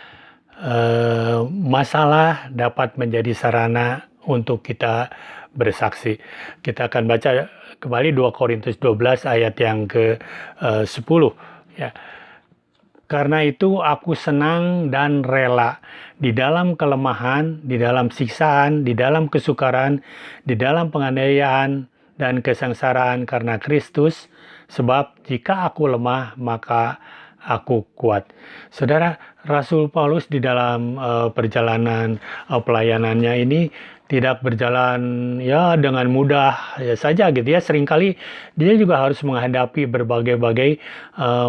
masalah dapat menjadi sarana untuk kita bersaksi. Kita akan baca kembali 2 Korintus 12 ayat yang ke-10 ya. Karena itu aku senang dan rela di dalam kelemahan, di dalam siksaan, di dalam kesukaran, di dalam penganiayaan dan kesengsaraan karena Kristus, sebab jika aku lemah maka aku kuat. Saudara, Rasul Paulus di dalam perjalanan pelayanannya ini tidak berjalan ya dengan mudah ya saja gitu ya. Seringkali dia juga harus menghadapi berbagai-bagai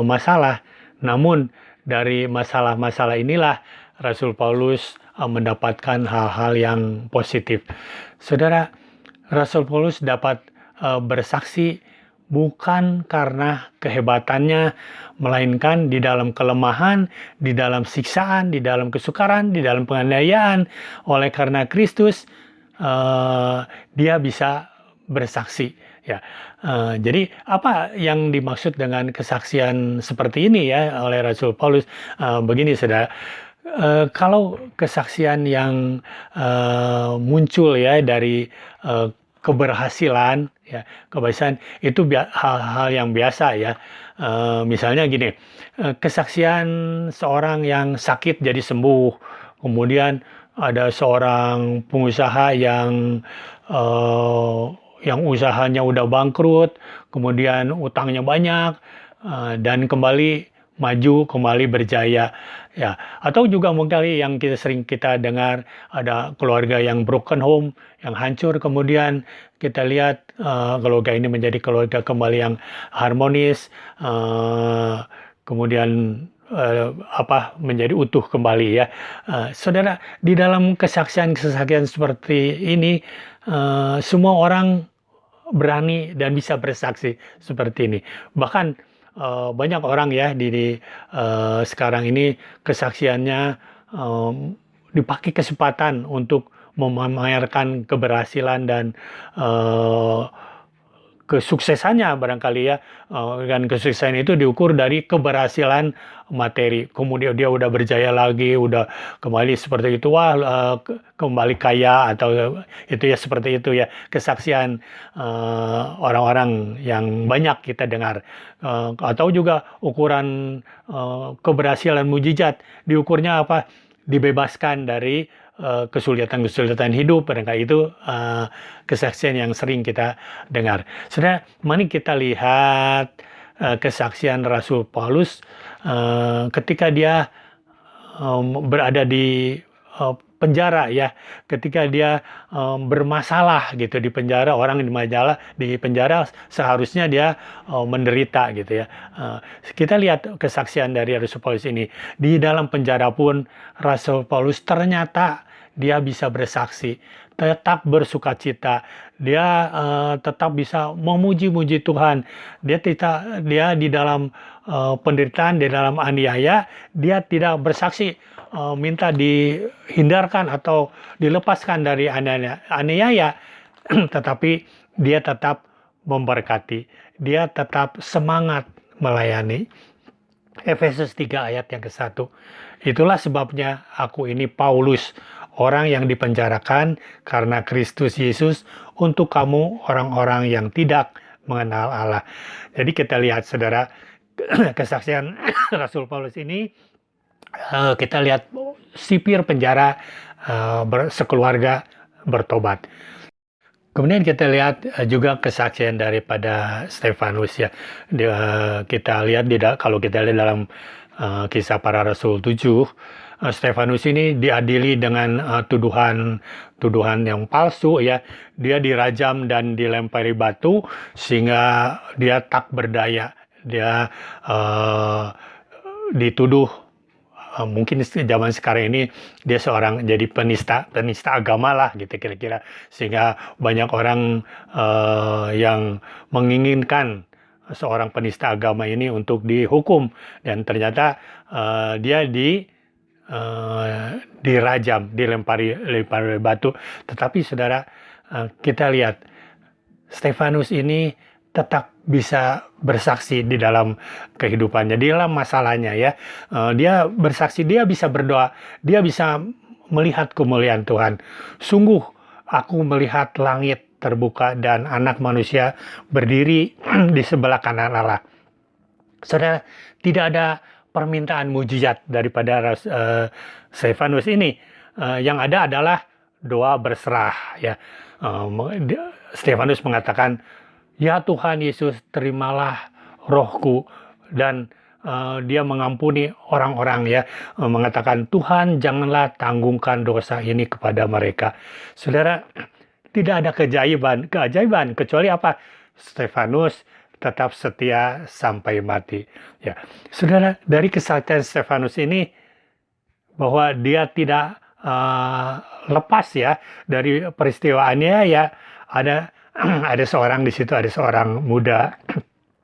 masalah. Namun dari masalah-masalah inilah Rasul Paulus mendapatkan hal-hal yang positif. Saudara, Rasul Paulus dapat bersaksi bukan karena kehebatannya, melainkan di dalam kelemahan, di dalam siksaan, di dalam kesukaran, di dalam penganiayaan. Oleh karena Kristus, dia bisa bersaksi. Ya, jadi apa yang dimaksud dengan kesaksian seperti ini ya oleh Rasul Paulus? Begini, saudara. Kalau kesaksian yang muncul ya dari keberhasilan ya kebiasaan itu hal-hal yang biasa ya. Misalnya gini, kesaksian seorang yang sakit jadi sembuh, kemudian ada seorang pengusaha yang usahanya udah bangkrut, kemudian utangnya banyak, dan kembali maju, kembali berjaya ya. Atau juga mungkin yang sering kita dengar, ada keluarga yang broken home, yang hancur, kemudian kita lihat keluarga ini menjadi keluarga kembali yang harmonis, kemudian menjadi utuh kembali ya. Saudara, di dalam kesaksian-kesaksian seperti ini semua orang berani dan bisa bersaksi seperti ini. Bahkan banyak orang ya di sekarang ini kesaksiannya dipakai kesempatan untuk memamerkan keberhasilan dan kesuksesannya barangkali ya. Dan kesuksesan itu diukur dari keberhasilan materi. Kemudian dia udah berjaya lagi, udah kembali seperti itu, kembali kaya, atau itu ya seperti itu ya. Kesaksian orang-orang yang banyak kita dengar. Atau juga ukuran keberhasilan mujizat, diukurnya apa? Dibebaskan dari kesulitan-kesulitan hidup. Barangkali itu kesaksian yang sering kita dengar. Saudara, mari kita lihat kesaksian Rasul Paulus ketika dia berada di penjara ya, ketika dia bermasalah gitu di penjara. Orang di penjara seharusnya dia menderita gitu ya. Kita lihat kesaksian dari Rasul Paulus ini. Di dalam penjara pun Rasul Paulus ternyata dia bisa bersaksi, tetap bersuka cita, dia tetap bisa memuji-muji Tuhan. Dia di dalam penderitaan, di dalam aniaya, dia tidak bersaksi minta dihindarkan atau dilepaskan dari aniaya, tetapi dia tetap memberkati, dia tetap semangat melayani. Efesus 3 ayat yang ke-1. Itulah sebabnya aku ini Paulus, orang yang dipenjarakan karena Kristus Yesus, untuk kamu orang-orang yang tidak mengenal Allah. Jadi kita lihat, saudara, kesaksian Rasul Paulus ini, kita lihat sipir penjara sekeluarga bertobat. Kemudian kita lihat juga kesaksian daripada Stefanus ya. Kita lihat kalau kita lihat dalam Kisah Para Rasul 7, Stefanus ini diadili dengan tuduhan yang palsu ya. Dia dirajam dan dilempari batu sehingga dia tak berdaya. Dia dituduh mungkin zaman sekarang ini dia seorang jadi penista agama lah gitu kira-kira, sehingga banyak orang yang menginginkan seorang penista agama ini untuk dihukum, dan ternyata dia dirajam, dilempari batu. Tetapi saudara, kita lihat Stefanus ini tetap bisa bersaksi di dalam kehidupannya, di dalam masalahnya ya. Dia bersaksi, dia bisa berdoa, dia bisa melihat kemuliaan Tuhan. Sungguh aku melihat langit terbuka dan anak manusia berdiri di sebelah kanan Allah. Saudara, tidak ada permintaan mujizat daripada Stefanus ini. Yang ada adalah doa berserah ya. Stefanus mengatakan, "Ya Tuhan Yesus, terimalah rohku," dan dia mengampuni orang-orang ya, mengatakan Tuhan janganlah tanggungkan dosa ini kepada mereka. Saudara, tidak ada keajaiban kecuali apa? Stefanus tetap setia sampai mati. Ya, saudara, dari kesaksian Stefanus ini bahwa dia tidak lepas ya dari peristiwaannya ya, ada ada seorang di situ, ada seorang muda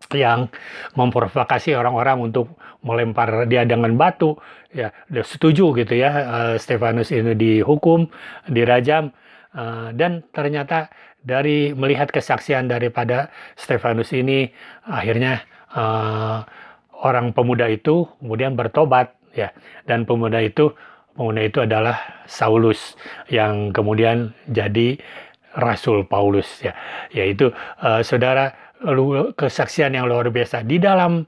yang memprovokasi orang-orang untuk melempar dia dengan batu. Ya, dia setuju gitu ya, Stefanus ini dihukum, dirajam, dan ternyata dari melihat kesaksian daripada Stefanus ini, akhirnya orang pemuda itu kemudian bertobat ya, dan pemuda itu adalah Saulus yang kemudian jadi Rasul Paulus ya, yaitu saudara, kesaksian yang luar biasa di dalam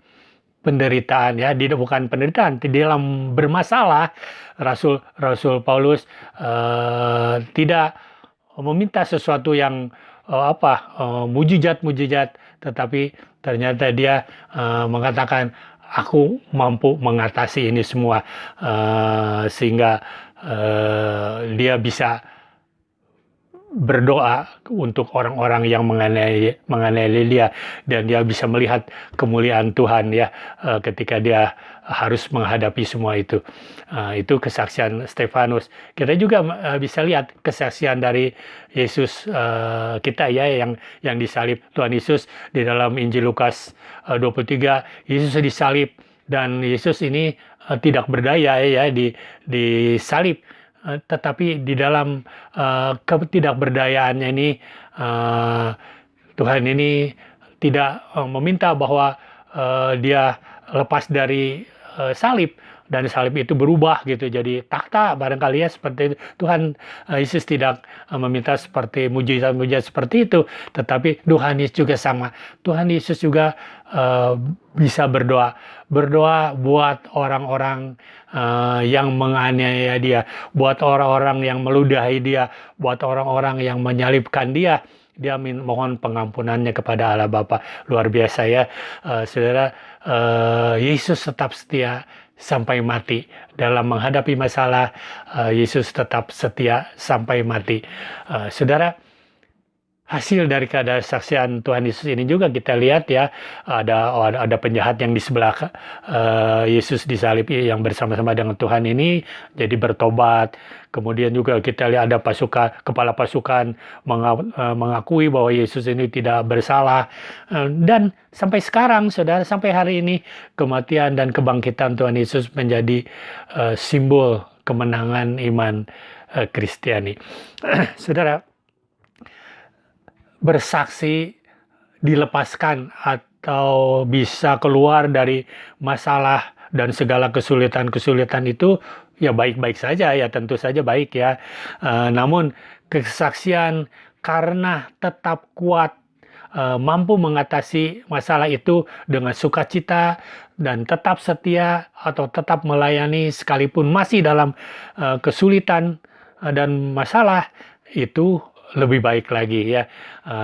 penderitaan ya, bukan penderitaan, di dalam bermasalah, Rasul Paulus tidak meminta sesuatu yang mujizat, tetapi ternyata dia mengatakan aku mampu mengatasi ini semua, sehingga dia bisa berdoa untuk orang-orang yang menganiaya dia, dan dia bisa melihat kemuliaan Tuhan ya, ketika dia harus menghadapi semua itu. Itu kesaksian Stefanus. Kita juga bisa lihat kesaksian dari Yesus kita ya, yang disalib. Tuhan Yesus di dalam Injil Lukas 23, Yesus disalib, dan Yesus ini tidak berdaya ya disalib. Tetapi di dalam ketidakberdayaannya ini, Tuhan ini tidak meminta bahwa dia lepas dari salib, dan salib itu berubah gitu jadi takhta barangkali ya, seperti itu. Tuhan Yesus tidak meminta seperti mujizat-mujizat seperti itu, tetapi Tuhan Yesus juga sama. Tuhan Yesus juga bisa berdoa buat orang-orang yang menganiaya dia, buat orang-orang yang meludahi dia, buat orang-orang yang menyalibkan dia. Dia mohon pengampunannya kepada Allah Bapa. Luar biasa ya, saudara. Yesus tetap setia sampai mati. Dalam menghadapi masalah, Yesus tetap setia sampai mati. Saudara, hasil dari kesaksian Tuhan Yesus ini juga kita lihat ya, ada penjahat yang di sebelah Yesus disalib yang bersama-sama dengan Tuhan ini jadi bertobat. Kemudian juga kita lihat ada kepala pasukan mengakui bahwa Yesus ini tidak bersalah. Dan sampai sekarang, saudara, sampai hari ini, kematian dan kebangkitan Tuhan Yesus menjadi simbol kemenangan iman Kristiani. Saudara, bersaksi, dilepaskan atau bisa keluar dari masalah dan segala kesulitan itu ya baik-baik saja ya, tentu saja baik ya. Namun kesaksian karena tetap kuat, mampu mengatasi masalah itu dengan sukacita dan tetap setia atau tetap melayani sekalipun masih dalam kesulitan dan masalah, itu lebih baik lagi ya.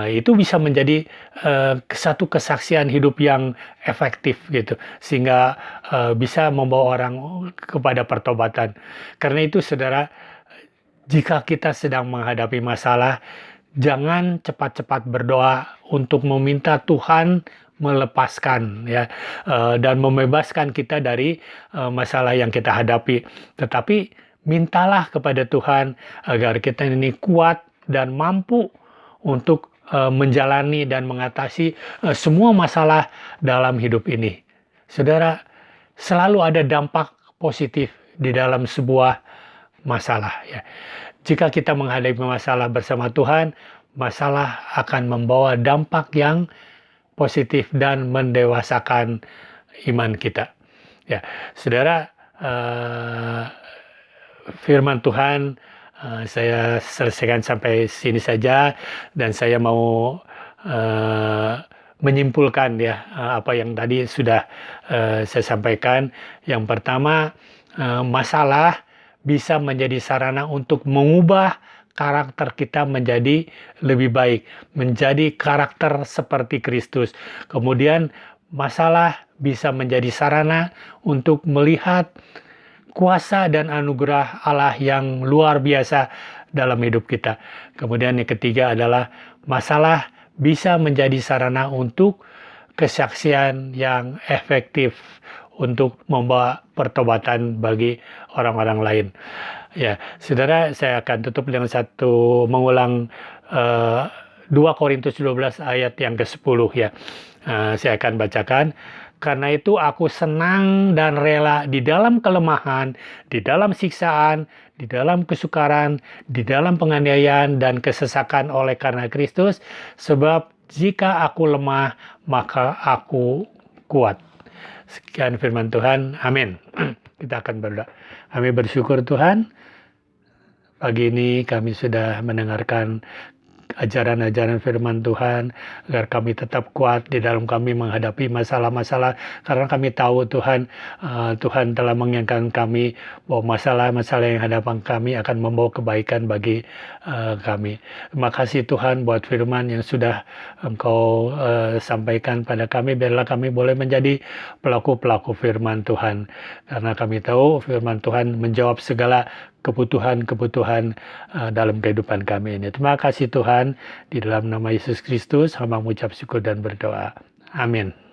Itu bisa menjadi satu kesaksian hidup yang efektif gitu, sehingga bisa membawa orang kepada pertobatan. Karena itu saudara, jika kita sedang menghadapi masalah, jangan cepat-cepat berdoa untuk meminta Tuhan melepaskan ya, dan membebaskan kita dari masalah yang kita hadapi. Tetapi mintalah kepada Tuhan agar kita ini kuat dan mampu untuk menjalani dan mengatasi semua masalah dalam hidup ini. Saudara, selalu ada dampak positif di dalam sebuah masalah ya. Jika kita menghadapi masalah bersama Tuhan, masalah akan membawa dampak yang positif dan mendewasakan iman kita. Ya, saudara, firman Tuhan saya selesaikan sampai sini saja, dan saya mau menyimpulkan ya apa yang tadi sudah saya sampaikan. Yang pertama, masalah bisa menjadi sarana untuk mengubah karakter kita menjadi lebih baik, menjadi karakter seperti Kristus. Kemudian masalah bisa menjadi sarana untuk melihat kuasa dan anugerah Allah yang luar biasa dalam hidup kita. Kemudian yang ketiga adalah masalah bisa menjadi sarana untuk kesaksian yang efektif untuk membawa pertobatan bagi orang-orang lain. Ya, saudara, saya akan tutup dengan mengulang 2 Korintus 12 ayat yang ke-10 ya. Saya akan bacakan. Karena itu aku senang dan rela di dalam kelemahan, di dalam siksaan, di dalam kesukaran, di dalam penganiayaan dan kesesakan oleh karena Kristus, sebab jika aku lemah, maka aku kuat. Sekian firman Tuhan. Amin. Kita akan berdoa. Kami bersyukur Tuhan, pagi ini kami sudah mendengarkan ajaran-ajaran firman Tuhan, agar kami tetap kuat di dalam kami menghadapi masalah-masalah, karena kami tahu Tuhan, Tuhan telah mengingatkan kami bahwa masalah-masalah yang hadapan kami akan membawa kebaikan bagi kami. Terima kasih Tuhan buat firman yang sudah Engkau sampaikan pada kami, biarlah kami boleh menjadi pelaku-pelaku firman Tuhan, karena kami tahu firman Tuhan menjawab segala kebutuhan-kebutuhan dalam kehidupan kami ini. Terima kasih Tuhan, di dalam nama Yesus Kristus hamba mengucap syukur dan berdoa. Amin.